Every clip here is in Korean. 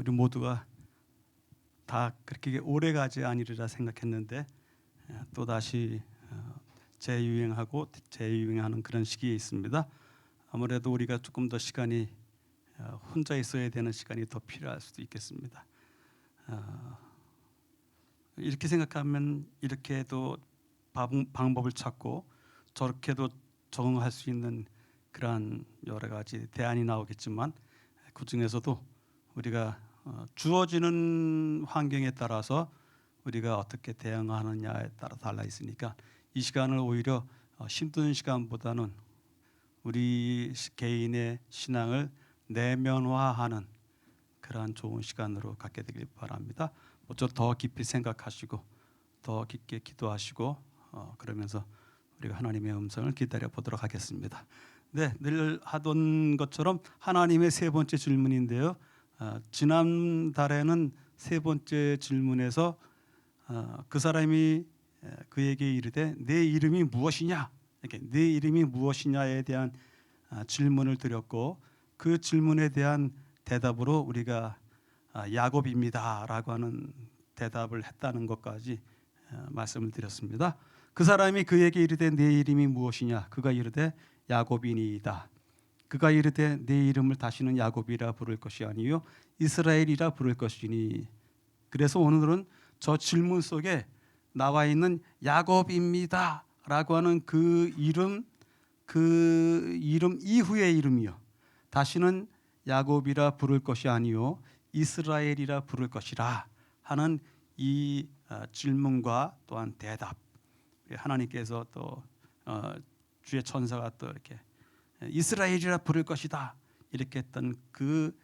우리 모두가 다 그렇게 오래 가지 아니리라 생각했는데 또 다시 재유행하고 재유행하는 그런 시기에 있습니다. 아무래도 우리가 조금 더 시간이 혼자 있어야 되는 시간이 더 필요할 수도 있겠습니다. 이렇게 생각하면 이렇게도 방법을 찾고 저렇게도 적응할 수 있는 그러한 여러 가지 대안이 나오겠지만 그 중에서도 우리가 주어지는 환경에 따라서 우리가 어떻게 대응하느냐에 따라 달라 있으니까 이 시간을 오히려 힘든 시간보다는 우리 개인의 신앙을 내면화하는 그러한 좋은 시간으로 갖게 되길 바랍니다. 먼저 더 깊이 생각하시고 더 깊게 기도하시고 그러면서 우리가 하나님의 음성을 기다려 보도록 하겠습니다. 네, 늘 하던 것처럼 하나님의 세 번째 질문인데요. 지난달에는 세 번째 질문에서 그 사람이 그에게 이르되 내 이름이 무엇이냐, 이렇게 내 이름이 무엇이냐에 대한 질문을 드렸고 그 질문에 대한 대답으로 우리가 야곱입니다라고 하는 대답을 했다는 것까지 말씀을 드렸습니다. 그 사람이 그에게 이르되 내 이름이 무엇이냐, 그가 이르되 야곱이니이다. 그가 이르되 내 이름을 다시는 야곱이라 부를 것이 아니요 이스라엘이라 부를 것이니. 그래서 오늘은 저 질문 속에 나와 있는 야곱입니다라고 하는 그 이름 이후의 이름이요, 다시는 야곱이라 부를 것이 아니요 이스라엘이라 부를 것이라 하는 이 질문과 또한 대답, 하나님께서 또 주의 천사가 또 이렇게 이스라엘이라 부를 것이다 이렇게 했던 그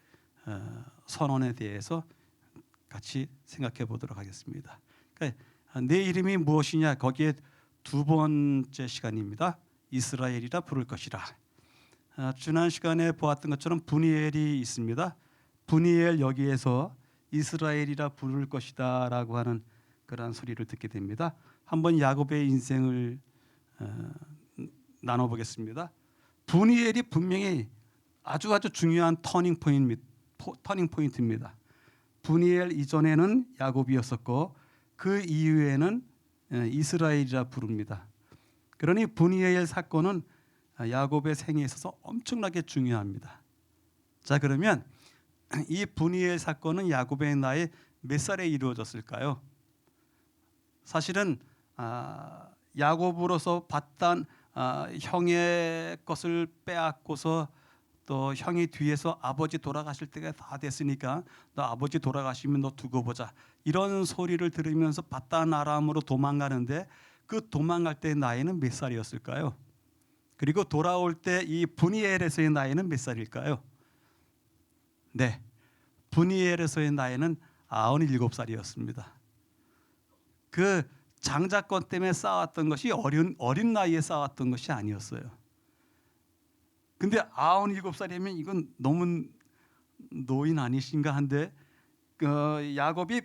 선언에 대해서 같이 생각해 보도록 하겠습니다. 그러니까 내 이름이 무엇이냐, 거기에 두 번째 시간입니다. 이스라엘이라 부를 것이라. 지난 시간에 보았던 것처럼 분이엘이 있습니다. 분이엘 여기에서 이스라엘이라 부를 것이다 라고 하는 그러한 소리를 듣게 됩니다. 한번 야곱의 인생을 나눠보겠습니다. 분이엘이 분명히 아주 중요한 터닝 포인트입니다. 분이엘 이전에는 야곱이었었고 그 이후에는 이스라엘이라 부릅니다. 그러니 분이엘 사건은 야곱의 생애에 있어서 엄청나게 중요합니다. 자, 그러면 이 분이엘 사건은 야곱의 나이 몇 살에 이루어졌을까요? 사실은 야곱으로서 봤던 형의 것을 빼앗고서 또 형이 뒤에서 아버지 돌아가실 때가 다 됐으니까 너 아버지 돌아가시면 너 두고 보자 이런 소리를 들으면서 바단 아람으로 도망가는데 그 도망갈 때 나이는 몇 살이었을까요? 그리고 돌아올 때 이 분이엘에서의 나이는 몇 살일까요? 네, 분이엘에서의 나이는 97살이었습니다. 그 장자권 때문에 싸웠던 것이 어린 나이에 싸웠던 것이 아니었어요. 근데 97살이면 이건 너무 노인 아니신가 한데 야곱이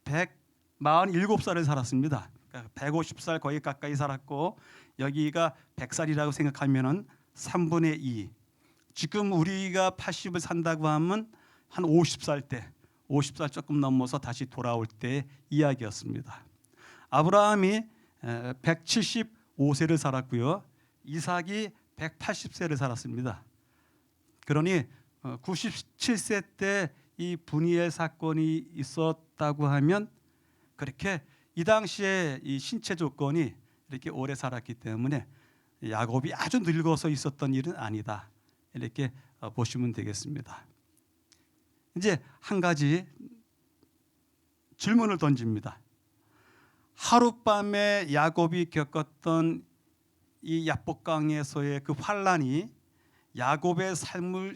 147살을 살았습니다. 그러니까 150살 거의 가까이 살았고 여기가 100살이라고 생각하면은 3분의 2. 지금 우리가 80을 산다고 하면 한 50살 때, 50살 조금 넘어서 다시 돌아올 때 이야기였습니다. 아브라함이 175세를 살았고요. 이삭이 180세를 살았습니다. 그러니 97세 때 이 분이엘 사건이 있었다고 하면 그렇게 이 당시에 이 신체 조건이 이렇게 오래 살았기 때문에 야곱이 아주 늙어서 있었던 일은 아니다 이렇게 보시면 되겠습니다. 이제 한 가지 질문을 던집니다. 하룻밤에 야곱이 겪었던 이 야복강에서의 그 환란이 야곱의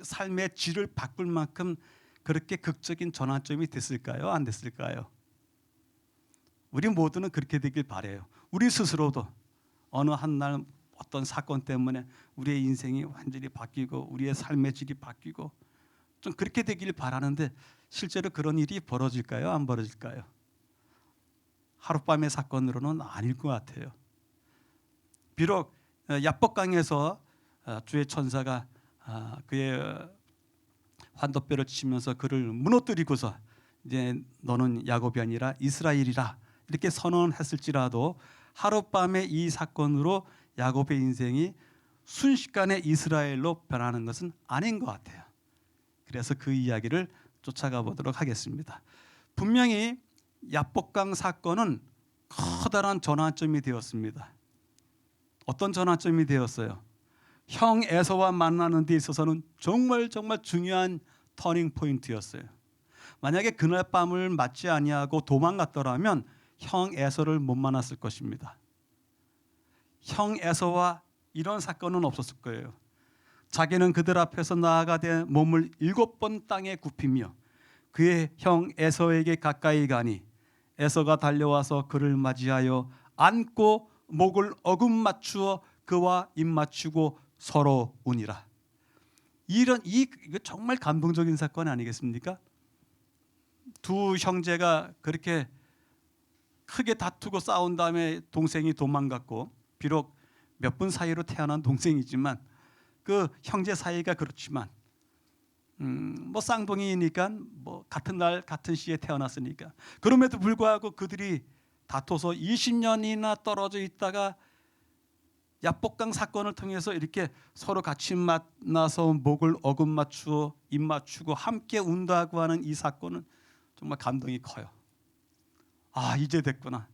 삶의 질을 바꿀 만큼 그렇게 극적인 전환점이 됐을까요? 안 됐을까요? 우리 모두는 그렇게 되길 바라요. 우리 스스로도 어느 한 날 어떤 사건 때문에 우리의 인생이 완전히 바뀌고 우리의 삶의 질이 바뀌고 좀 그렇게 되길 바라는데 실제로 그런 일이 벌어질까요? 안 벌어질까요? 하룻밤의 사건으로는 아닐 것 같아요. 비록 야복강에서 주의 천사가 그의 환도뼈를 치면서 그를 무너뜨리고서 이제 너는 야곱이 아니라 이스라엘이라 이렇게 선언했을지라도 하룻밤에 이 사건으로 야곱의 인생이 순식간에 이스라엘로 변하는 것은 아닌 것 같아요. 그래서 그 이야기를 쫓아가 보도록 하겠습니다. 분명히 야복강 사건은 커다란 전환점이 되었습니다. 어떤 전환점이 되었어요? 형 에서와 만나는 데 있어서는 정말 중요한 터닝 포인트였어요. 만약에 그날 밤을 맞지 아니하고 도망갔더라면 형 에서를 못 만났을 것입니다. 형 에서와 이런 사건은 없었을 거예요. 자기는 그들 앞에서 나아가되 몸을 7번 땅에 굽히며 그의 형 에서에게 가까이 가니 에서가 달려와서 그를 맞이하여 안고 목을 어금 맞추어 그와 입 맞추고 서로 우니라. 이거 정말 감동적인 사건 아니겠습니까? 두 형제가 그렇게 크게 다투고 싸운 다음에 동생이 도망갔고, 비록 몇 분 사이로 태어난 동생이지만 그 형제 사이가 그렇지만 뭐 쌍둥이니까 뭐 같은 날 같은 시에 태어났으니까 그럼에도 불구하고 그들이 다퉈서 20년이나 떨어져 있다가 야복강 사건을 통해서 이렇게 서로 같이 만나서 목을 어금 맞추어 입 맞추고 함께 운다고 하는 이 사건은 정말 감동이 커요. 아, 이제 됐구나.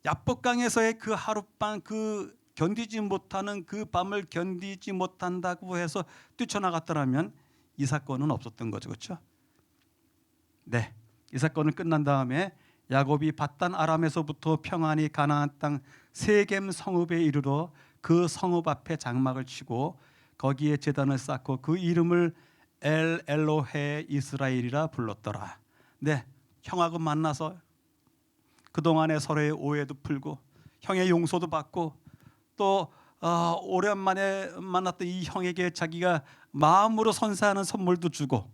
야복강에서의 그 하룻밤, 그 견디지 못하는 그 밤을 견디지 못한다고 해서 뛰쳐나갔더라면 이 사건은 없었던 거죠, 그렇죠? 네, 이 사건은 끝난 다음에 야곱이 밧단 아람에서부터 평안히 가나안 땅 세겜 성읍에 이르러 그 성읍 앞에 장막을 치고 거기에 제단을 쌓고 그 이름을 엘 엘로헤 이스라엘이라 불렀더라. 네, 형하고 만나서 그동안의 서로의 오해도 풀고 형의 용서도 받고 또 오랜만에 만났던 이 형에게 자기가 마음으로 선사하는 선물도 주고,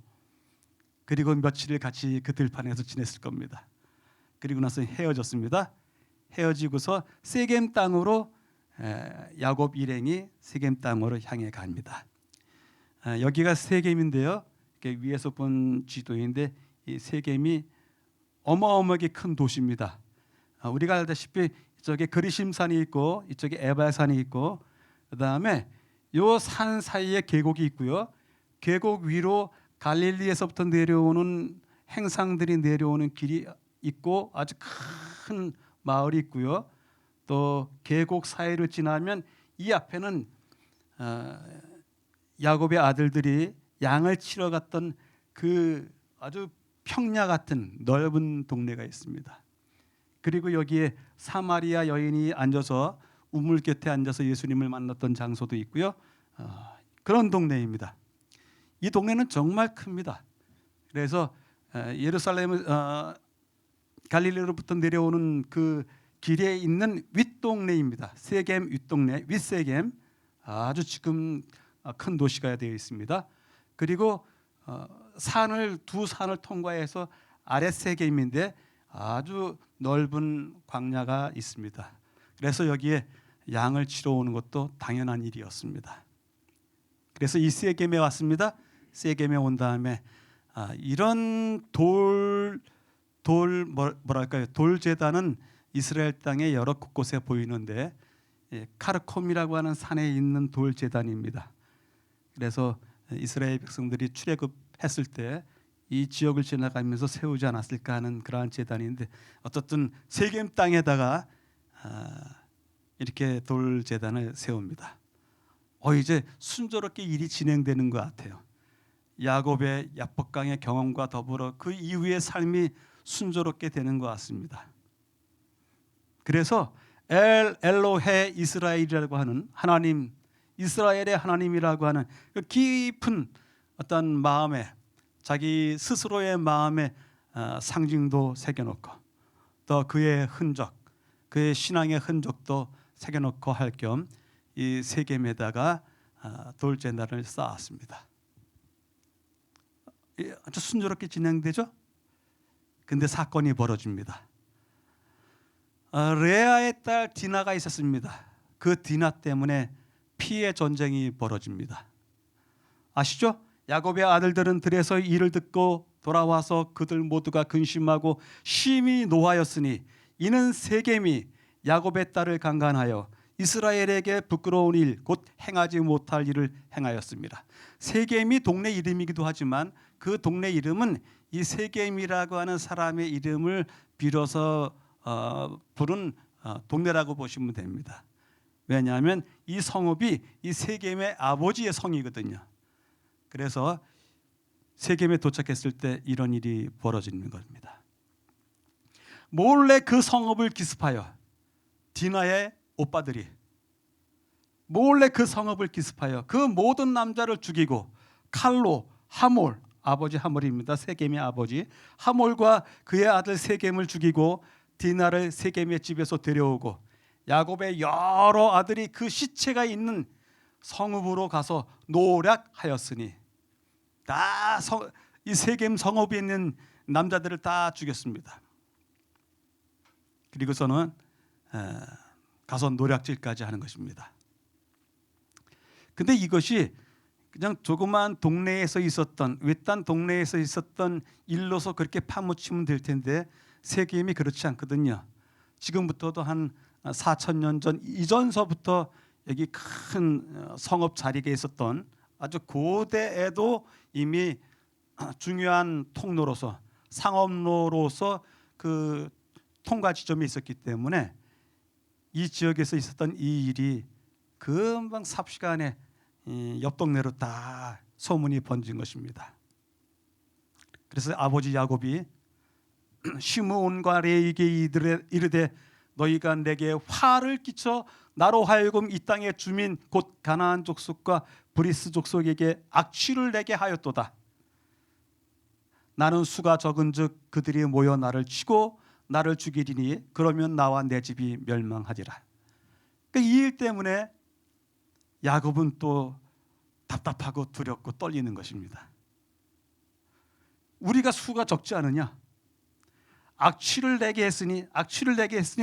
그리고 며칠을 같이 그 들판에서 지냈을 겁니다. 그리고 나서 헤어졌습니다. 헤어지고서 세겜 땅으로 야곱 일행이 세겜 땅으로 향해 갑니다. 여기가 세겜인데요. 위에서 본 지도인데 이 세겜이 어마어마하게 큰 도시입니다. 우리가 알다시피 이쪽에 그리심산이 있고 이쪽에 에발산이 있고 그다음에 요 산 사이에 계곡이 있고요. 계곡 위로 갈릴리에서부터 내려오는 행상들이 내려오는 길이 있고 아주 큰 마을이 있고요. 또 계곡 사이를 지나면 이 앞에는 야곱의 아들들이 양을 치러 갔던 그 아주 평야 같은 넓은 동네가 있습니다. 그리고 여기에 사마리아 여인이 앉아서 우물 곁에 앉아서 예수님을 만났던 장소도 있고요. 그런 동네입니다. 이 동네는 정말 큽니다. 그래서 예루살렘 갈릴리로부터 내려오는 그 길에 있는 윗동네입니다. 세겜 윗동네, 윗세겜, 아주 지금 큰 도시가 되어 있습니다. 그리고 두 산을 통과해서 아랫세겜인데 아주 넓은 광야가 있습니다. 그래서 여기에 양을 치러 오는 것도 당연한 일이었습니다. 그래서 이 세겜에 왔습니다. 세겜에 온 다음에 이런 돌 제단은 이스라엘 땅의 여러 곳곳에 보이는데 카르콤이라고 하는 산에 있는 돌 제단입니다. 그래서 이스라엘 백성들이 출애굽했을 때 이 지역을 지나가면서 세우지 않았을까 하는 그러한 제단인데 어떻든 세겜 땅에다가 이렇게 돌 제단을 세웁니다. 이제 순조롭게 일이 진행되는 것 같아요. 야곱의 야복강의 경험과 더불어 그 이후의 삶이 순조롭게 되는 것 같습니다. 그래서 엘 엘로헤 이스라엘이라고 하는 하나님, 이스라엘의 하나님이라고 하는 그 깊은 어떤 마음에, 자기 스스로의 마음에 상징도 새겨놓고 또 그의 흔적, 그의 신앙의 흔적도 새겨놓고 할 겸 이 세겜에다가 돌 제단을 쌓았습니다. 아주 순조롭게 진행되죠. 근데 사건이 벌어집니다. 레아의 딸 디나가 있었습니다. 그 디나 때문에 피해 전쟁이 벌어집니다. 아시죠? 야곱의 아들들은 들에서 이를 듣고 돌아와서 그들 모두가 근심하고 심히 노하였으니 이는 세겜이 야곱의 딸을 강간하여 이스라엘에게 부끄러운 일 곧 행하지 못할 일을 행하였습니다. 세겜이 동네 이름이기도 하지만 그 동네 이름은 이 세겜이라고 하는 사람의 이름을 빌어서 부른 동네라고 보시면 됩니다. 왜냐하면 이 성읍이 이 세겜의 아버지의 성이거든요. 그래서 세겜에 도착했을 때 이런 일이 벌어지는 겁니다. 몰래 그 성읍을 기습하여 디나의 오빠들이 몰래 그 성읍을 기습하여 그 모든 남자를 죽이고 칼로 하몰, 아버지 하몰입니다. 세겜의 아버지 하몰과 그의 아들 세겜을 죽이고 디나를 세겜의 집에서 데려오고 야곱의 여러 아들이 그 시체가 있는 성읍으로 가서 노략하였으니 다 이 세겜 성읍에 있는 남자들을 다 죽였습니다. 그리고서는 가서 노략질까지 하는 것입니다. 근데 이것이 그냥 조그마한 동네에서 있었던 외딴 동네에서 있었던 일로서 그렇게 파묻히면 될 텐데 세겜이 그렇지 않거든요. 지금부터도 한 4,000년 전 이전서부터 여기 큰 성읍 자리에 있었던 아주 고대에도 이미 중요한 통로로서 상업로로서 그 통과 지점이 있었기 때문에 이 지역에서 있었던 이 일이 금방 삽시간에 옆 동네로 다 소문이 번진 것입니다. 그래서 아버지 야곱이 시므온과 레위에게 이르되 너희가 내게 화를 끼쳐 나로 하여금 이 땅의 주민 곧 가나안 족속과 브리스 족속에게 악취를 내게 하였도다. 나는 수가 적은즉 그들이 모여 나를 치고 나를 죽이리니 그러면 나와 내 집이 멸망하리라. 그러니까 이 일 때문에 야곱은 또 답답하고 두렵고 떨리는 것입니다. 우리가 수가 적지 않으냐? 악취를 내게 했으니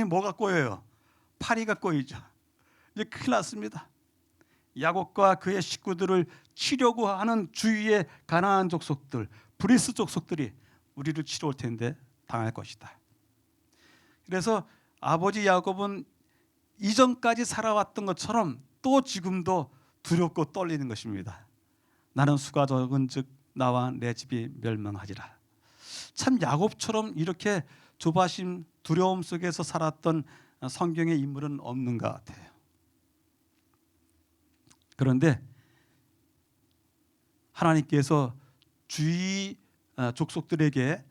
뭐가 꼬여요? 파리가 꼬이죠. 이제 큰일 났습니다. 야곱과 그의 식구들을 치려고 하는 주위의 가나안 족속들, 브리스 족속들이 우리를 치러 올 텐데 당할 것이다. 그래서 아버지 야곱은 이전까지 살아왔던 것처럼 또 지금도 두렵고 떨리는 것입니다. 나는 수가 적은즉 나와 내 집이 멸망하리라. 참 야곱처럼 이렇게 조바심, 두려움 속에서 살았던 성경의 인물은 없는 것 같아요. 그런데 하나님께서 주위 족속들에게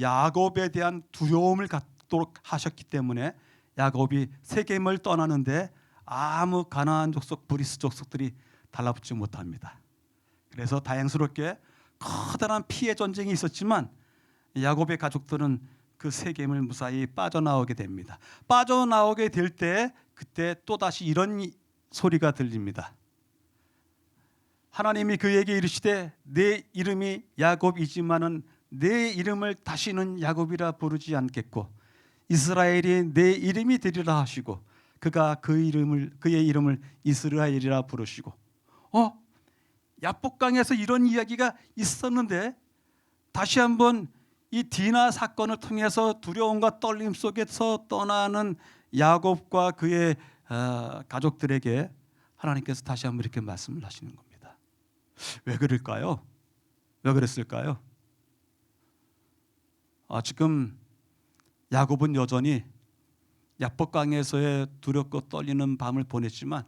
야곱에 대한 두려움을 갖도록 하셨기 때문에 야곱이 세겜을 떠나는데 아무 가나안 족속, 브리스 족속들이 달라붙지 못합니다. 그래서 다행스럽게 커다란 피해 전쟁이 있었지만 야곱의 가족들은 그 세겜을 무사히 빠져나오게 됩니다. 빠져나오게 될 때 그때 또다시 이런 소리가 들립니다. 하나님이 그에게 이르시되 내 이름이 야곱이지만은 내 이름을 다시는 야곱이라 부르지 않겠고 이스라엘이 내 이름이 되리라 하시고 그가 그의 이름을 이스라엘이라 부르시고 야복강에서 이런 이야기가 있었는데 다시 한번 이 디나 사건을 통해서 두려움과 떨림 속에서 떠나는 야곱과 그의 가족들에게 하나님께서 다시 한번 이렇게 말씀을 하시는 겁니다. 왜 그럴까요? 왜 그랬을까요? 지금 야곱은 여전히 야복강에서의 두렵고 떨리는 밤을 보냈지만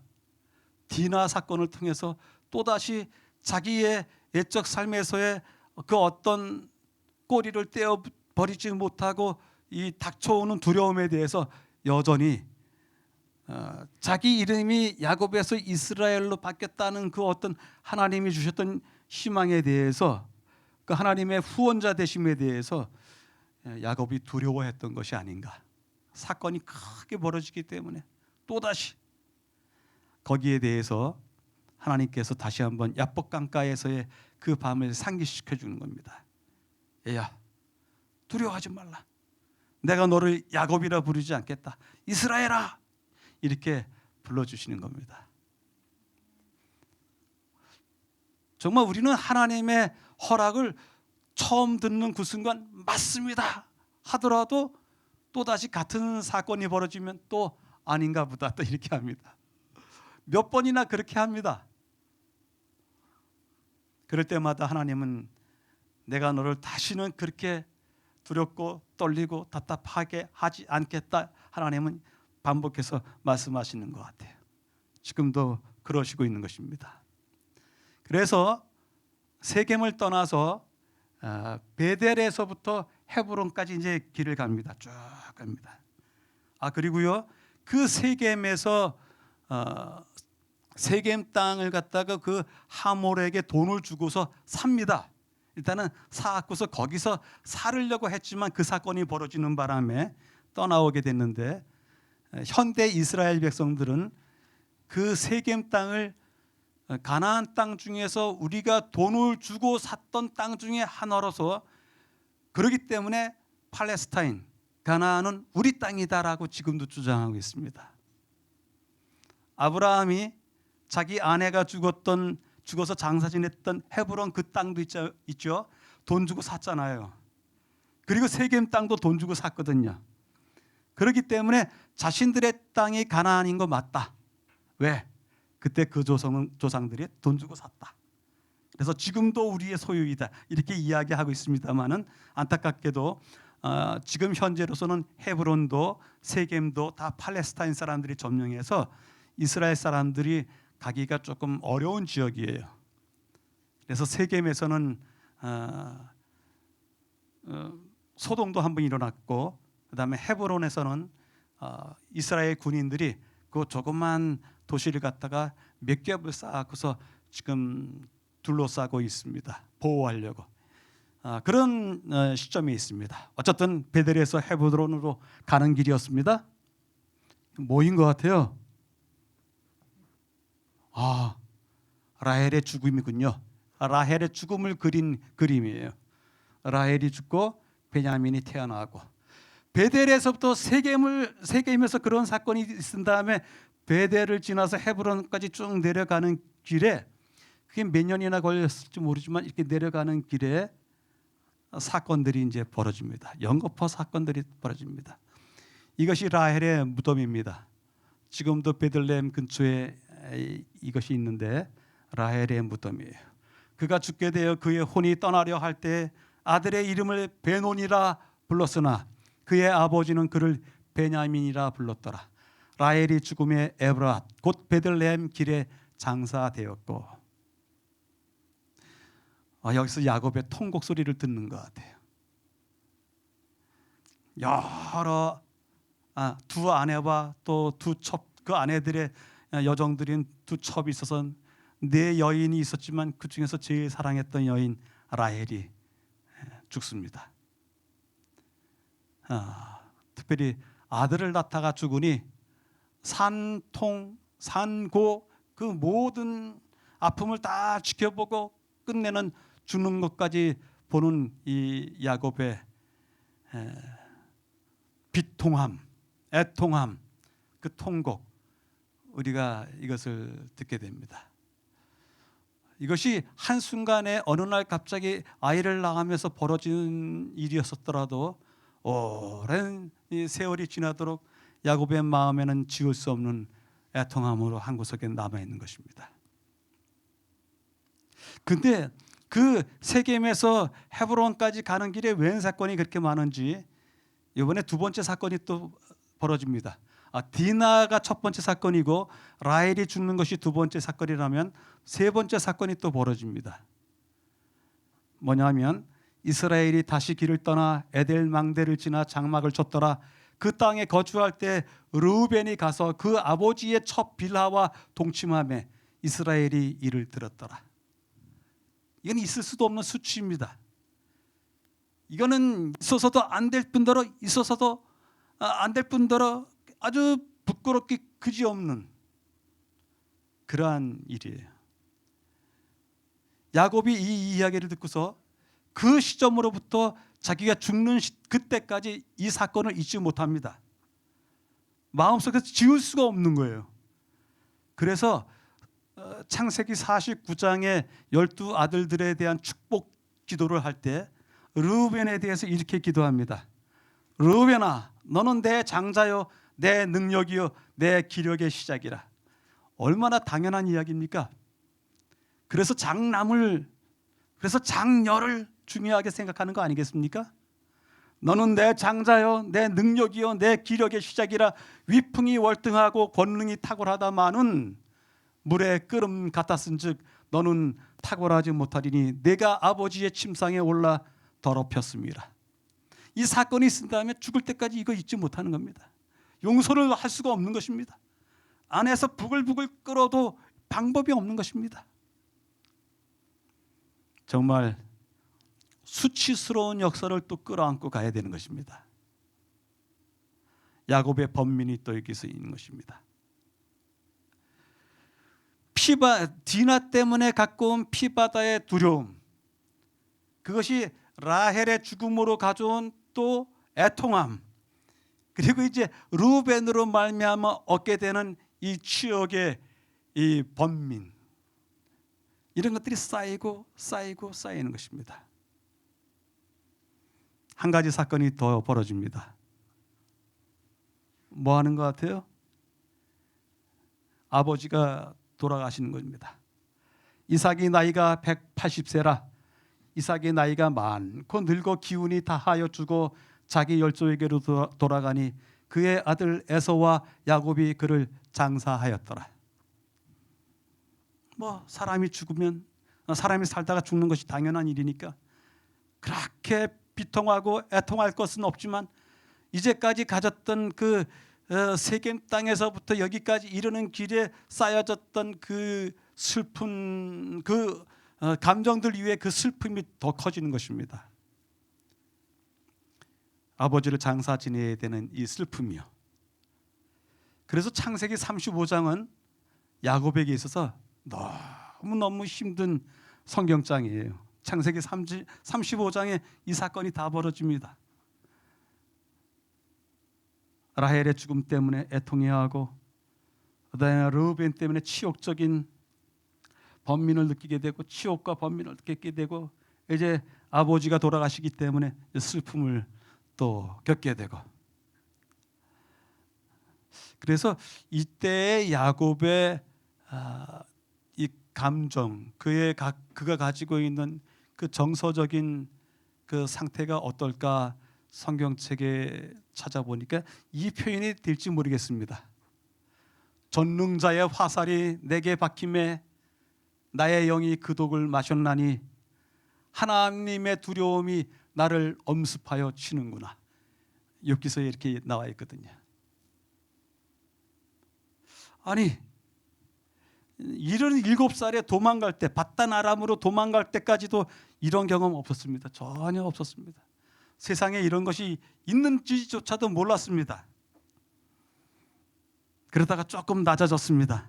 디나 사건을 통해서 또다시 자기의 옛적 삶에서의 그 어떤 꼬리를 떼어 버리지 못하고 이 닥쳐오는 두려움에 대해서 여전히 자기 이름이 야곱에서 이스라엘로 바뀌었다는 그 어떤 하나님이 주셨던 희망에 대해서 그 하나님의 후원자 되심에 대해서 야곱이 두려워했던 것이 아닌가. 사건이 크게 벌어지기 때문에 또다시 거기에 대해서 하나님께서 다시 한번 야복강가에서의 그 밤을 상기시켜 주는 겁니다. 얘야, 두려워하지 말라. 내가 너를 야곱이라 부르지 않겠다. 이스라엘아, 이렇게 불러주시는 겁니다. 정말 우리는 하나님의 허락을 처음 듣는 그 순간 맞습니다 하더라도 또다시 같은 사건이 벌어지면 또 아닌가 보다 또 이렇게 합니다. 몇 번이나 그렇게 합니다. 그럴 때마다 하나님은 내가 너를 다시는 그렇게 두렵고 떨리고 답답하게 하지 않겠다, 하나님은 반복해서 말씀하시는 것 같아요. 지금도 그러시고 있는 것입니다. 그래서 세겜을 떠나서 베델에서부터 헤브론까지 이제 길을 갑니다. 쭉 갑니다. 그리고요, 그 세겜에서 세겜 땅을 갖다가 그 하몰에게 돈을 주고서 삽니다. 일단은 사갖고서 거기서 살으려고 했지만 그 사건이 벌어지는 바람에 떠나오게 됐는데, 현대 이스라엘 백성들은 그 세겜 땅을 가나안 땅 중에서 우리가 돈을 주고 샀던 땅 중에 하나로서, 그렇기 때문에 팔레스타인, 가나안은 우리 땅이다라고 지금도 주장하고 있습니다. 아브라함이 자기 아내가 죽어서 장사 지냈던 헤브론 그 땅도 있죠. 돈 주고 샀잖아요. 그리고 세겜 땅도 돈 주고 샀거든요. 그렇기 때문에 자신들의 땅이 가나안인 거 맞다. 왜? 그때 그 조상들이 돈 주고 샀다. 그래서 지금도 우리의 소유이다 이렇게 이야기하고 있습니다만은, 안타깝게도 지금 현재로서는 헤브론도 세겜도 다 팔레스타인 사람들이 점령해서 이스라엘 사람들이 가기가 조금 어려운 지역이에요. 그래서 세겜에서는 소동도 한번 일어났고, 그다음에 헤브론에서는 이스라엘 군인들이 그 조그만 도시를 갖다가 몇 겹을 쌓아서 지금 둘러싸고 있습니다. 보호하려고. 그런 시점이 있습니다. 어쨌든 베델에서 헤브론으로 가는 길이었습니다. 뭐인 것 같아요? 라헬의 죽음이군요. 라헬의 죽음을 그린 그림이에요. 라헬이 죽고 베냐민이 태어나고, 베델에서부터 세겜에서 그런 사건이 있은 다음에 베델을 지나서 헤브론까지 쭉 내려가는 길에, 그게 몇 년이나 걸렸을지 모르지만 이렇게 내려가는 길에 사건들이 이제 벌어집니다. 연거푸 사건들이 벌어집니다. 이것이 라헬의 무덤입니다. 지금도 베들레헴 근처에 이것이 있는데 라헬의 무덤이에요. 그가 죽게 되어 그의 혼이 떠나려 할 때 아들의 이름을 베논이라 불렀으나 그의 아버지는 그를 베냐민이라 불렀더라. 라헬이 죽음에 에브랏 곧 베들레헴 길에 장사되었고. 여기서 야곱의 통곡 소리를 듣는 것 같아요. 여러 두 아내와 또 두 첩, 그 아내들의 여정들인 두 첩이 있어서 네 여인이 있었지만 그 중에서 제일 사랑했던 여인 라헬이 죽습니다. 특별히 아들을 낳다가 죽으니 산통, 산고 그 모든 아픔을 다 지켜보고 끝내는 죽는 것까지 보는 이 야곱의 비통함, 애통함, 그 통곡, 우리가 이것을 듣게 됩니다. 이것이 한순간에 어느 날 갑자기 아이를 낳으면서 벌어진 일이었었더라도 오랜 세월이 지나도록 야곱의 마음에는 지울 수 없는 애통함으로 한 구석에 남아있는 것입니다. 근데 그 세겜에서 헤브론까지 가는 길에 웬 사건이 그렇게 많은지 이번에 두 번째 사건이 또 벌어집니다. 디나가 첫 번째 사건이고 라헬이 죽는 것이 두 번째 사건이라면 세 번째 사건이 또 벌어집니다. 뭐냐면 이스라엘이 다시 길을 떠나 에델 망대를 지나 장막을 쳤더라. 그 땅에 거주할 때 르우벤이 가서 그 아버지의 첩 빌하와 동침하며 이스라엘이 이를 들었더라. 이건 있을 수도 없는 수치입니다. 이거는 있어서도 안 될 뿐더러 있어서도 안 될 뿐더러 아주 부끄럽게 그지없는 그러한 일이에요. 야곱이 이 이야기를 듣고서 그 시점으로부터 자기가 죽는 그때까지 이 사건을 잊지 못합니다. 마음속에서 지울 수가 없는 거예요. 그래서 창세기 49장의 12 아들들에 대한 축복 기도를 할 때 르우벤에 대해서 이렇게 기도합니다. 르우벤아, 너는 내 장자요, 내 능력이요, 내 기력의 시작이라. 얼마나 당연한 이야기입니까? 그래서 장녀를 중요하게 생각하는 거 아니겠습니까? 너는 내 장자요, 내 능력이요, 내 기력의 시작이라. 위풍이 월등하고 권능이 탁월하다마는 물의 끓음 같았은즉 너는 탁월하지 못하리니 내가 아버지의 침상에 올라 더럽혔습니다. 이 사건이 있은 다음에 죽을 때까지 이거 잊지 못하는 겁니다. 용서를 할 수가 없는 것입니다. 안에서 부글부글 끓어도 방법이 없는 것입니다. 정말 수치스러운 역사를 또 끌어안고 가야 되는 것입니다. 야곱의 번민이 또 여기서 있는 것입니다. 디나 때문에 갖고 온 피바다의 두려움, 그것이 라헬의 죽음으로 가져온 또 애통함, 그리고 이제 르우벤으로 말미암아 얻게 되는 이 치욕의 이 번민, 이런 것들이 쌓이고 쌓이는 것입니다. 한 가지 사건이 더 벌어집니다. 뭐 하는 것 같아요? 아버지가 돌아가시는 겁니다. 이삭이 나이가 180세라. 이삭의 나이가 많고 늙어 기운이 다하여 죽어 자기 열조에게로 돌아가니 그의 아들 에서와 야곱이 그를 장사하였더라. 뭐 사람이 죽으면, 사람이 살다가 죽는 것이 당연한 일이니까 그렇게 비통하고 애통할 것은 없지만 이제까지 가졌던 그 세겜 땅에서부터 여기까지 이르는 길에 쌓여졌던 그 슬픈 그 감정들 위에 그 슬픔이 더 커지는 것입니다. 아버지를 장사 지내야 되는 이 슬픔이요. 그래서 창세기 35장은 야곱에게 있어서 너무 힘든 성경장이에요. 창세기 35장에 이 사건이 다 벌어집니다. 라헬의 죽음 때문에 애통해하고, 그다음에 르우벤 때문에 치욕적인 번민을 느끼게 되고, 치욕과 번민을 느끼게 되고, 이제 아버지가 돌아가시기 때문에 슬픔을 또 겪게 되고. 그래서 이때의 야곱의 이 감정, 그가 가지고 있는 그 정서적인 그 상태가 어떨까 성경책에 찾아보니까 이 표현이 될지 모르겠습니다. 전능자의 화살이 내게 박힘에 나의 영이 그 독을 마셨나니 하나님의 두려움이 나를 엄습하여 치는구나. 욥기서에 이렇게 나와 있거든요. 아니, 77살에 도망갈 때, 바단 아람으로 도망갈 때까지도 이런 경험 없었습니다. 전혀 없었습니다. 세상에 이런 것이 있는지조차도 몰랐습니다. 그러다가 조금 낮아졌습니다.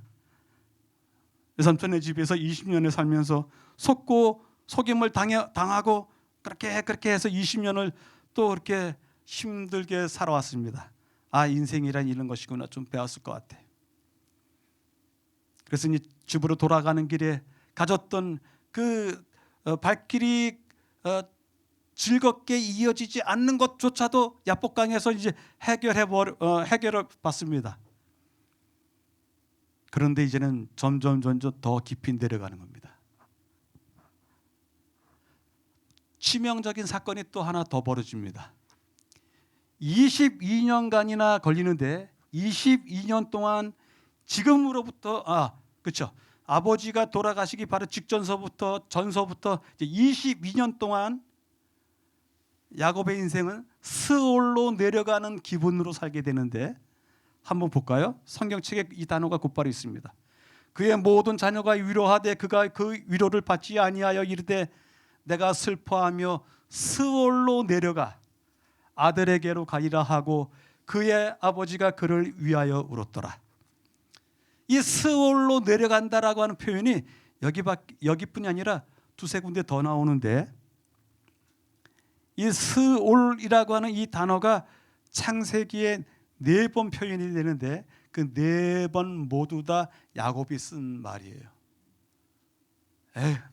외삼촌의 집에서 20년을 살면서 속고 속임을 당하고 그렇게 해서 20년을 또 그렇게 힘들게 살아왔습니다. 아, 인생이란 이런 것이구나 좀 배웠을 것 같아요. 그래서 이제 집으로 돌아가는 길에 가졌던 그 발길이 즐겁게 이어지지 않는 것조차도 야복강에서 이제 해결을 받습니다. 그런데 이제는 점점 더 깊이 내려가는 겁니다. 치명적인 사건이 또 하나 더 벌어집니다. 22년간이나 걸리는데 22년 동안 지금으로부터 그렇죠. 아버지가 돌아가시기 바로 전서부터 22년 동안 야곱의 인생은 스올로 내려가는 기분으로 살게 되는데 한번 볼까요? 성경책에 이 단어가 곧바로 있습니다. 그의 모든 자녀가 위로하되 그가 그 위로를 받지 아니하여 이르되 내가 슬퍼하며 스올로 내려가 아들에게로 가리라 하고 그의 아버지가 그를 위하여 울었더라. 이 스올로 내려간다라고 하는 표현이 여기뿐이 아니라 두세 군데 더 나오는데, 이 스올이라고 하는 이 단어가 창세기에 4번 표현이 되는데 그 4번 모두 다 야곱이 쓴 말이에요.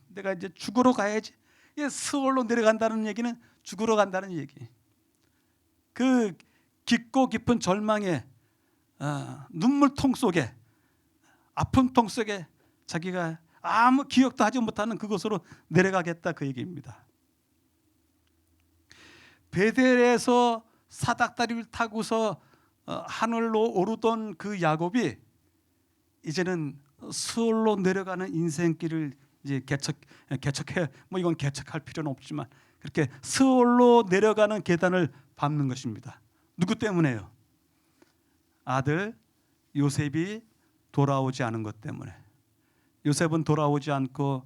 내가 이제 죽으러 가야지. 스올로 내려간다는 얘기는 죽으러 간다는 얘기. 그 깊고 깊은 절망에, 눈물통 속에, 아픔통 속에 자기가 아무 기억도 하지 못하는 그곳으로 내려가겠다, 그 얘기입니다. 베델에서 사닥다리를 타고서 하늘로 오르던 그 야곱이 이제는 스올로 내려가는 인생길을 이제 개척해, 이건 개척할 필요는 없지만 그렇게 스올로 내려가는 계단을 밟는 것입니다. 누구 때문에요? 아들 요셉이 돌아오지 않은 것 때문에. 요셉은 돌아오지 않고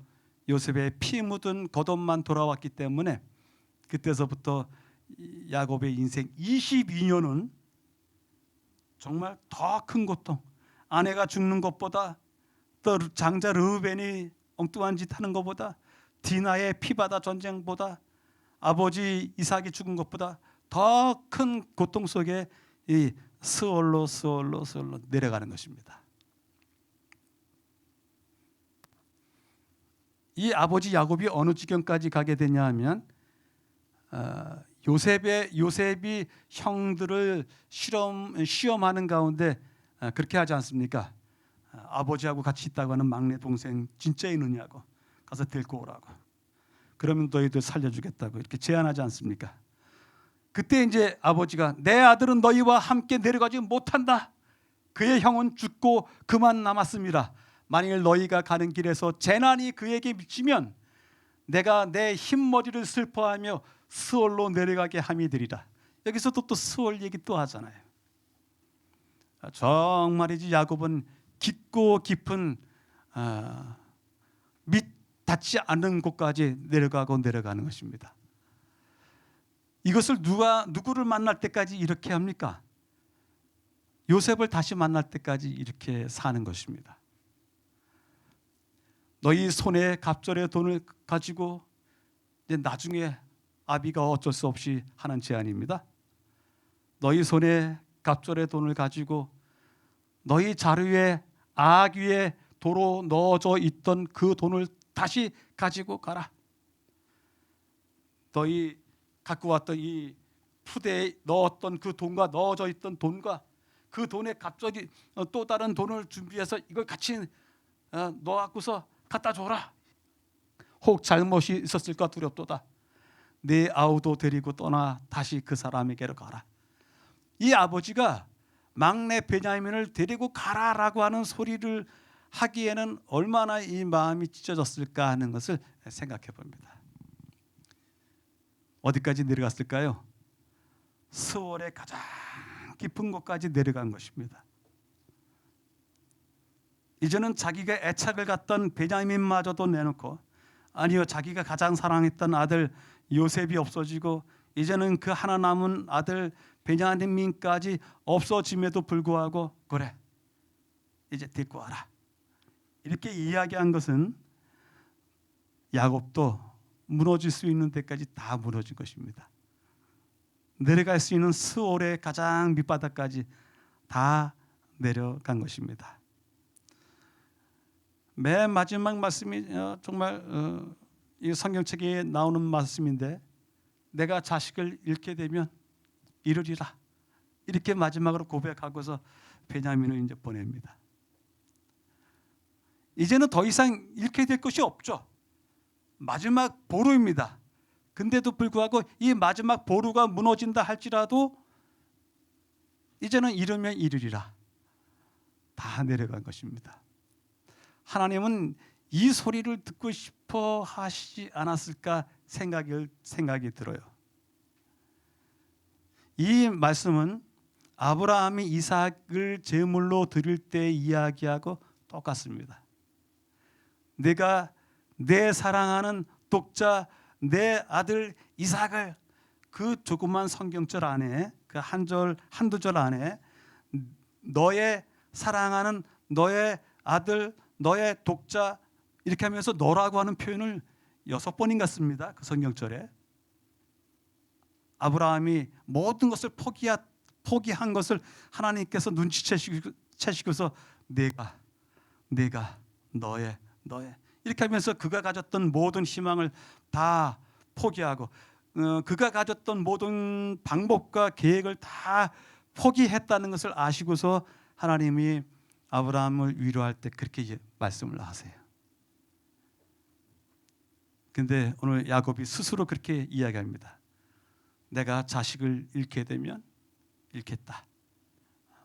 요셉의 피 묻은 겉옷만 돌아왔기 때문에 그때서부터 야곱의 인생 22년은 정말 더 큰 고통, 아내가 죽는 것보다, 또 장자 르우벤이 엉뚱한 짓 하는 것보다, 디나의 피바다 전쟁보다, 아버지 이삭이 죽은 것보다 더 큰 고통 속에 이 스올로 내려가는 것입니다. 이 아버지 야곱이 어느 지경까지 가게 되냐 하면, 요셉이 형들을 시험하는 가운데 그렇게 하지 않습니까? 아버지하고 같이 있다고 하는 막내 동생 진짜 있느냐고, 가서 데리고 오라고, 그러면 너희들 살려주겠다고 이렇게 제안하지 않습니까? 그때 이제 아버지가 내 아들은 너희와 함께 내려가지 못한다. 그의 형은 죽고 그만 남았습니다. 만일 너희가 가는 길에서 재난이 그에게 미치면 내가 내 흰머리를 슬퍼하며 스올로 내려가게 함이 되리라. 여기서도 또 스올 얘기 또 하잖아요. 정말이지 야곱은 깊고 깊은 밑 닿지 않는 곳까지 내려가는 것입니다. 이것을 누구를 만날 때까지 이렇게 합니까? 요셉을 다시 만날 때까지 이렇게 사는 것입니다. 너희 손에 갑절의 돈을 가지고, 이제 나중에 아비가 어쩔 수 없이 하는 제안입니다. 너희 손에 갑절의 돈을 가지고 너희 자루에 악 위에 도로 넣어져 있던 그 돈을 다시 가지고 가라. 너희 갖고 왔던 이 푸대에 넣었던 그 돈과 넣어져 있던 돈과 그 돈에 갑자기 또 다른 돈을 준비해서 이걸 같이 넣어갖고서 갖다 줘라. 혹 잘못이 있었을까 두렵도다. 내 아우도 데리고 떠나 다시 그 사람에게로 가라. 이 아버지가 막내 베냐민을 데리고 가라라고 하는 소리를 하기에는 얼마나 이 마음이 찢어졌을까 하는 것을 생각해 봅니다. 어디까지 내려갔을까요? 스월의 가장 깊은 곳까지 내려간 것입니다. 이제는 자기가 애착을 갖던 베냐민마저도 내놓고, 아니요, 자기가 가장 사랑했던 아들 요셉이 없어지고 이제는 그 하나 남은 아들 베냐민까지 없어짐에도 불구하고 그래, 이제 데리고 와라, 이렇게 이야기한 것은 야곱도 무너질 수 있는 데까지 다 무너진 것입니다. 내려갈 수 있는 스올의 가장 밑바닥까지 다 내려간 것입니다. 맨 마지막 말씀이 정말 이 성경책에 나오는 말씀인데, 내가 자식을 잃게 되면 이르리라, 이렇게 마지막으로 고백하고서 베냐민을 이제 보냅니다. 이제는 더 이상 잃게 될 것이 없죠. 마지막 보루입니다. 근데도 불구하고 이 마지막 보루가 무너진다 할지라도 이제는 잃으면 이르리라, 다 내려간 것입니다. 하나님은 이 소리를 듣고 싶어 하시지 않았을까 생각이 들어요. 이 말씀은 아브라함이 이삭을 제물로 드릴 때 이야기하고 똑같습니다. 내가 내 사랑하는 독자 내 아들 이삭을, 그 조그만 성경절 안에, 그 한두 절 안에 너의 사랑하는 너의 아들, 너의 독자, 이렇게 하면서 너라고 하는 표현을 6번인가 씁니다. 그 성경절에. 아브라함이 모든 것을 포기한 것을 하나님께서 눈치채시고서 내가 너의 이렇게 하면서 그가 가졌던 모든 희망을 다 포기하고 그가 가졌던 모든 방법과 계획을 다 포기했다는 것을 아시고서 하나님이 아브라함을 위로할 때 그렇게 말씀을 하세요. 근데 오늘 야곱이 스스로 그렇게 이야기합니다. 내가 자식을 잃게 되면 잃겠다.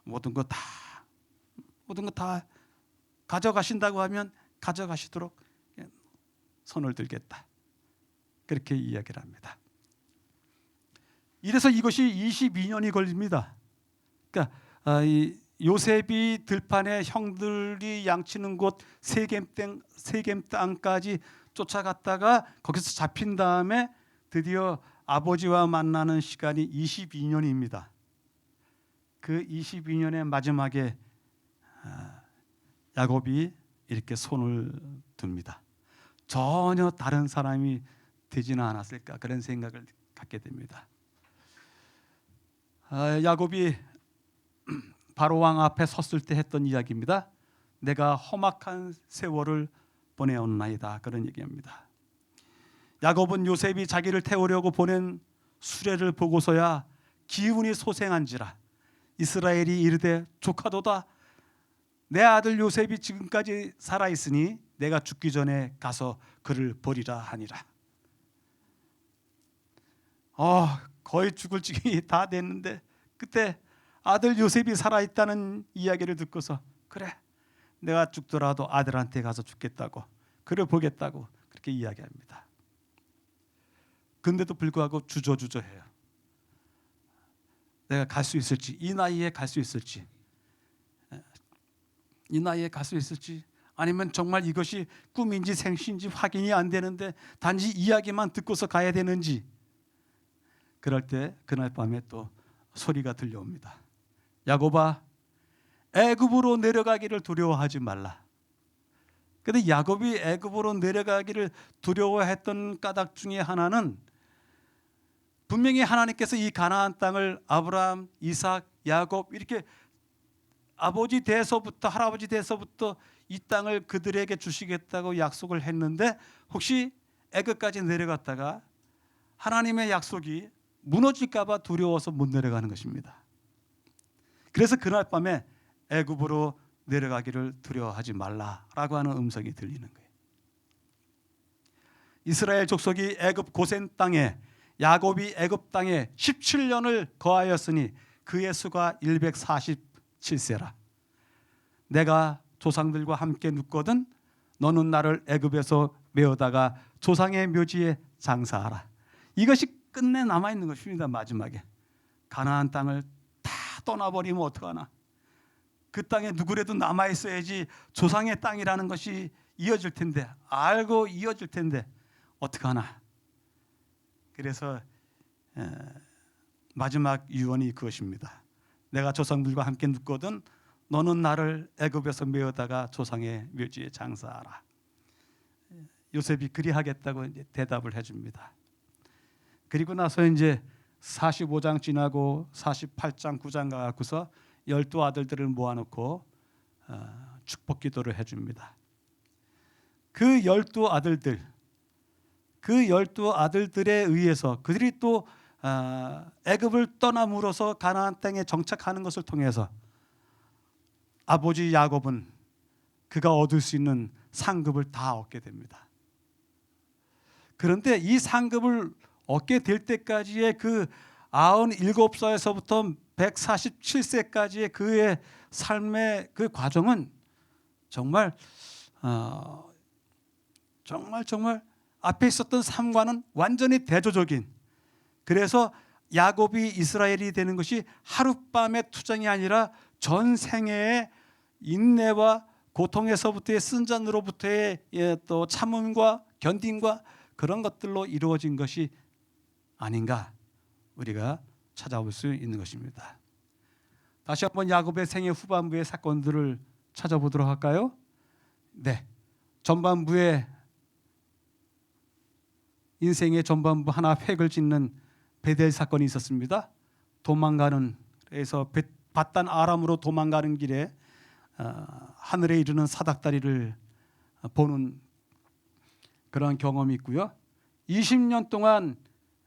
모든 거 다 가져가신다고 하면 가져가시도록 손을 들겠다. 그렇게 이야기를 합니다. 이래서 이것이 22년이 걸립니다. 그러니까 요셉이 들판에 형들이 양치는 곳 세겜 땅까지 쫓아갔다가 거기서 잡힌 다음에 드디어 아버지와 만나는 시간이 22년입니다. 그 22년의 마지막에 야곱이 이렇게 손을 듭니다. 전혀 다른 사람이 되지는 않았을까 그런 생각을 갖게 됩니다. 야곱이 바로 왕 앞에 섰을 때 했던 이야기입니다. 내가 험악한 세월을 보내었나이다 그런 얘기입니다. 야곱은 요셉이 자기를 태우려고 보낸 수레를 보고서야 기운이 소생한지라 이스라엘이 이르되 조카도다 내 아들 요셉이 지금까지 살아있으니 내가 죽기 전에 가서 그를 버리라 하니라. 거의 죽을 지경이 다 됐는데 그때 아들 요셉이 살아있다는 이야기를 듣고서 그래 내가 죽더라도 아들한테 가서 죽겠다고 그래 보겠다고 그렇게 이야기합니다. 근데도 불구하고 주저해요. 내가 갈 수 있을지 이 나이에 갈 수 있을지 아니면 정말 이것이 꿈인지 생시인지 확인이 안 되는데 단지 이야기만 듣고서 가야 되는지 그럴 때 그날 밤에 또 소리가 들려옵니다. 야곱아 애굽으로 내려가기를 두려워하지 말라. 그런데 야곱이 애굽으로 내려가기를 두려워했던 까닭 중에 하나는 분명히 하나님께서 이 가나안 땅을 아브라함, 이삭, 야곱 이렇게 아버지 대에서부터 할아버지 대에서부터 이 땅을 그들에게 주시겠다고 약속을 했는데 혹시 애굽까지 내려갔다가 하나님의 약속이 무너질까 봐 두려워서 못 내려가는 것입니다. 그래서 그날 밤에 애굽으로 내려가기를 두려워하지 말라라고 하는 음성이 들리는 거예요. 이스라엘 족속이 애굽 고센 땅에 야곱이 애굽 땅에 17년을 거하였으니 그의 수가 147세라. 내가 조상들과 함께 눕거든 너는 나를 애굽에서 메어다가 조상의 묘지에 장사하라. 이것이 끝내 남아있는 것입니다. 마지막에 가나안 땅을 다 떠나버리면 어떡하나. 그 땅에 누구라도 남아있어야지 조상의 땅이라는 것이 이어질 텐데 알고 이어질 텐데 어떡하나. 그래서 마지막 유언이 그것입니다. 내가 조상들과 함께 눕거든 너는 나를 애굽에서 메어다가 조상의 묘지에 장사하라. 요셉이 그리하겠다고 이제 대답을 해줍니다. 그리고 나서 이제 45장 지나고 48장 9장 가고서 12아들들을 모아놓고 축복 기도를 해줍니다. 그 12아들들에 의해서 그들이 또 애굽을 떠남으로써 가나안 땅에 정착하는 것을 통해서 아버지 야곱은 그가 얻을 수 있는 상급을 다 얻게 됩니다. 그런데 이 상급을 얻게 될 때까지의 그 97살에서부터 147세까지의 그의 삶의 그 과정은 정말 앞에 있었던 삶과는 완전히 대조적인, 그래서 야곱이 이스라엘이 되는 것이 하룻밤의 투정이 아니라 전생애의 인내와 고통에서부터의 쓴잔으로부터의 또 참음과 견딤과 그런 것들로 이루어진 것이 아닌가 우리가 찾아볼 수 있는 것입니다. 다시 한번 야곱의 생애 후반부의 사건들을 찾아보도록 할까요? 네, 전반부에 인생의 전반부 하나 획을 짓는 베델 사건이 있었습니다. 도망가는, 그래서 바단 아람으로 도망가는 길에 하늘에 이르는 사닥다리를 보는 그런 경험이 있고요. 20년 동안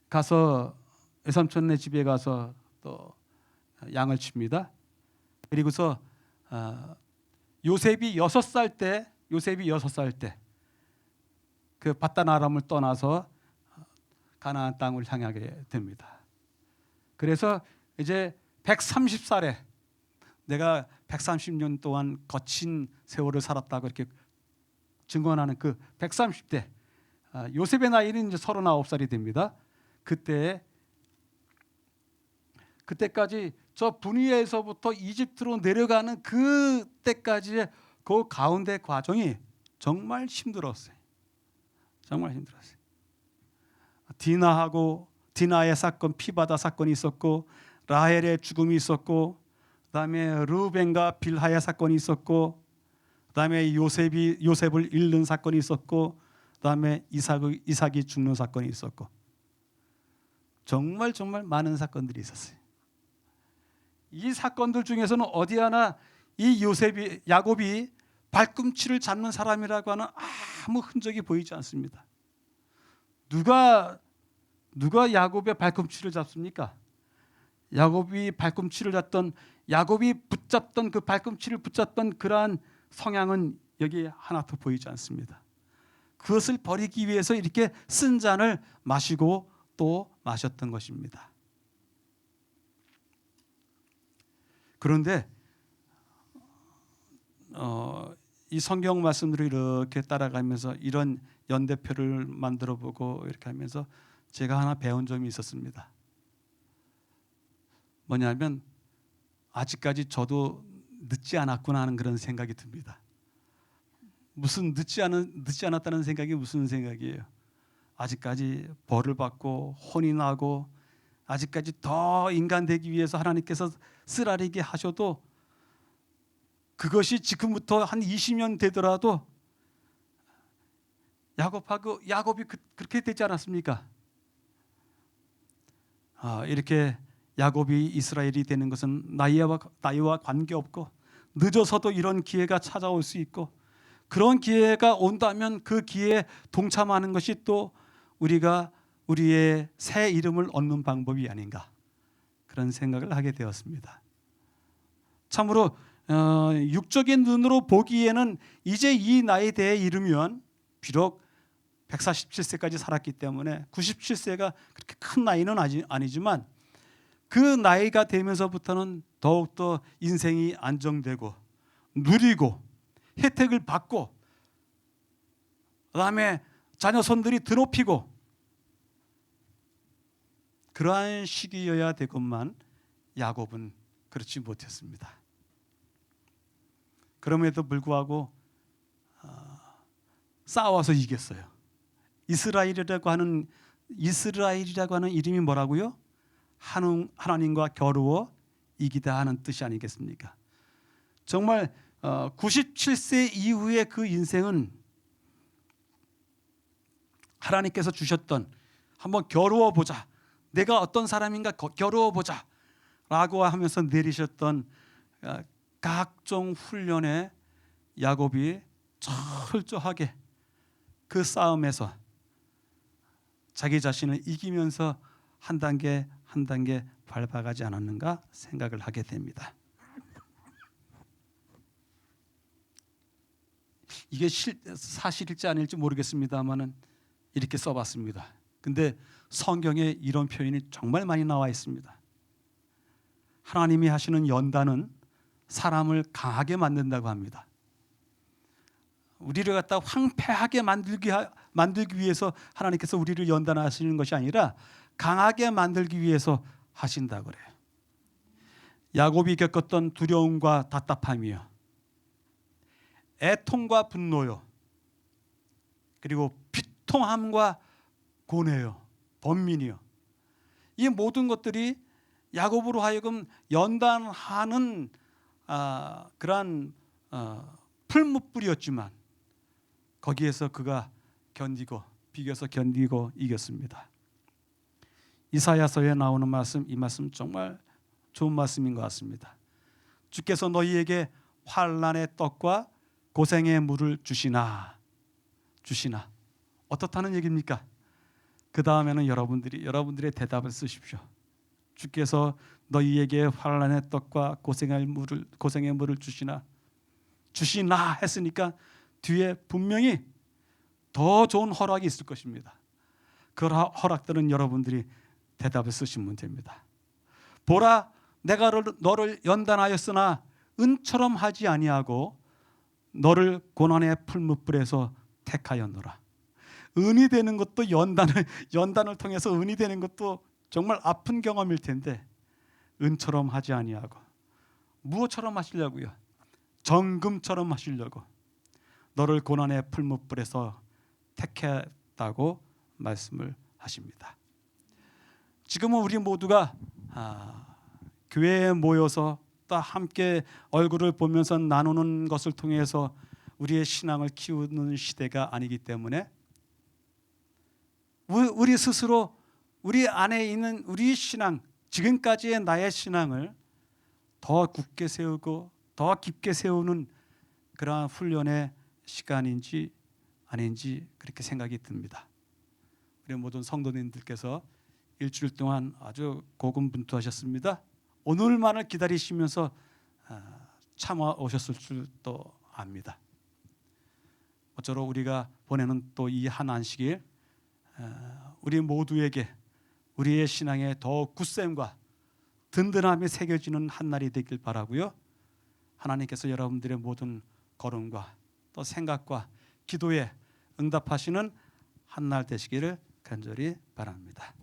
가서 외삼촌네 집에 가서 또 양을 칩니다. 그리고서 요셉이 6살 때 그 바단 아람을 떠나서 가나안 땅을 향하게 됩니다. 그래서 이제 130살에 내가 130년 동안 거친 세월을 살았다고 이렇게 증언하는 그 130대 요셉의 나이는 이제 39살이 됩니다. 그때까지 저 분위에서부터 이집트로 내려가는 그때까지의 그 가운데 과정이 정말 힘들었어요. 정말 힘들었어요. 디나의 사건, 피바다 사건이 있었고, 라헬의 죽음이 있었고, 그다음에 르벤과 빌하의 사건이 있었고, 그다음에 요셉을 잃는 사건이 있었고, 그다음에 이삭이 죽는 사건이 있었고, 정말 많은 사건들이 있었어요. 이 사건들 중에서는 어디 하나 이 야곱이 발꿈치를 잡는 사람이라고 하는 아무 흔적이 보이지 않습니다. 누가 야곱의 발꿈치를 잡습니까? 야곱이 붙잡던 그 발꿈치를 붙잡던 그러한 성향은 여기 하나도 보이지 않습니다. 그것을 버리기 위해서 이렇게 쓴 잔을 마시고 또 마셨던 것입니다. 그런데 이 성경 말씀들을 이렇게 따라가면서 이런 연대표를 만들어 보고 이렇게 하면서 제가 하나 배운 점이 있었습니다. 뭐냐면 아직까지 저도 늦지 않았구나 하는 그런 생각이 듭니다. 무슨 늦지 않았다는 생각이 무슨 생각이에요? 아직까지 벌을 받고 혼이 나고 아직까지 더 인간 되기 위해서 하나님께서 쓰라리게 하셔도 그것이 지금부터 한 20년 되더라도 야곱이 그렇게 되지 않았습니까? 이렇게 야곱이 이스라엘이 되는 것은 나이와 관계없고 늦어서도 이런 기회가 찾아올 수 있고 그런 기회가 온다면 그 기회에 동참하는 것이 또 우리가 우리의 새 이름을 얻는 방법이 아닌가 그런 생각을 하게 되었습니다. 참으로 육적인 눈으로 보기에는 이제 이 나이대에 이르면 비록 147세까지 살았기 때문에 97세가 그렇게 큰 나이는 아니지만 그 나이가 되면서부터는 더욱더 인생이 안정되고 누리고 혜택을 받고 그다음에 자녀손들이 드높이고 그러한 시기여야 되건만 야곱은 그렇지 못했습니다. 그럼에도 불구하고 싸워서 이겼어요. 이스라엘이라고 하는 이름이 뭐라고요? 하나님과 겨루어 이기다 하는 뜻이 아니겠습니까? 정말 97세 이후의 그 인생은 하나님께서 주셨던 한번 겨루어 보자. 내가 어떤 사람인가 겨루어 보자 라고 하면서 내리셨던 각종 훈련에 야곱이 철저하게 그 싸움에서 자기 자신을 이기면서 한 단계 밟아가지 않았는가 생각을 하게 됩니다. 이게 사실일지 아닐지 모르겠습니다만은 이렇게 써봤습니다. 근데 성경에 이런 표현이 정말 많이 나와 있습니다. 하나님이 하시는 연단은 사람을 강하게 만든다고 합니다. 우리를 갖다 황폐하게 만들기 위해서 하나님께서 우리를 연단하시는 것이 아니라 강하게 만들기 위해서 하신다고 그래요. 야곱이 겪었던 두려움과 답답함이요, 애통과 분노요, 그리고 비통함과 고뇌요, 번민이요. 이 모든 것들이 야곱으로 하여금 연단하는 그러한 풀무불이었지만 거기에서 그가 비겨서 견디고 이겼습니다. 이사야서에 나오는 말씀, 이 말씀 정말 좋은 말씀인 것 같습니다. 주께서 너희에게 환난의 떡과 고생의 물을 주시나. 어떻다는 얘기입니까? 그 다음에는 여러분들의 대답을 쓰십시오. 주께서 너희에게 환난의 떡과 고생의 물을 주시나 했으니까 뒤에 분명히 더 좋은 허락이 있을 것입니다. 그 허락들은 여러분들이 대답을 쓰시면 됩니다. 보라, 내가 너를 연단하였으나 은처럼 하지 아니하고 너를 고난의 풀무불에서 택하였노라. 은이 되는 것도 연단을 통해서 은이 되는 것도 정말 아픈 경험일 텐데 은처럼 하지 아니하고 무엇처럼 하시려고요? 정금처럼 하시려고 너를 고난의 풀무불에서 택했다고 말씀을 하십니다. 지금은 우리 모두가 교회에 모여서 또 함께 얼굴을 보면서 나누는 것을 통해서 우리의 신앙을 키우는 시대가 아니기 때문에 우리 스스로 우리 안에 있는 우리 신앙, 지금까지의 나의 신앙을 더 굳게 세우고 더 깊게 세우는 그러한 훈련의 시간인지 아닌지 그렇게 생각이 듭니다. 우리 모든 성도님들께서 일주일 동안 아주 고군분투하셨습니다. 오늘만을 기다리시면서 참아 오셨을 줄도 압니다. 모쪼록 우리가 보내는 또 이 한 안식일 우리 모두에게 우리의 신앙에 더욱 굳셈과 든든함이 새겨지는 한 날이 되길 바라고요. 하나님께서 여러분들의 모든 걸음과 또 생각과 기도에 응답하시는 한 날 되시기를 간절히 바랍니다.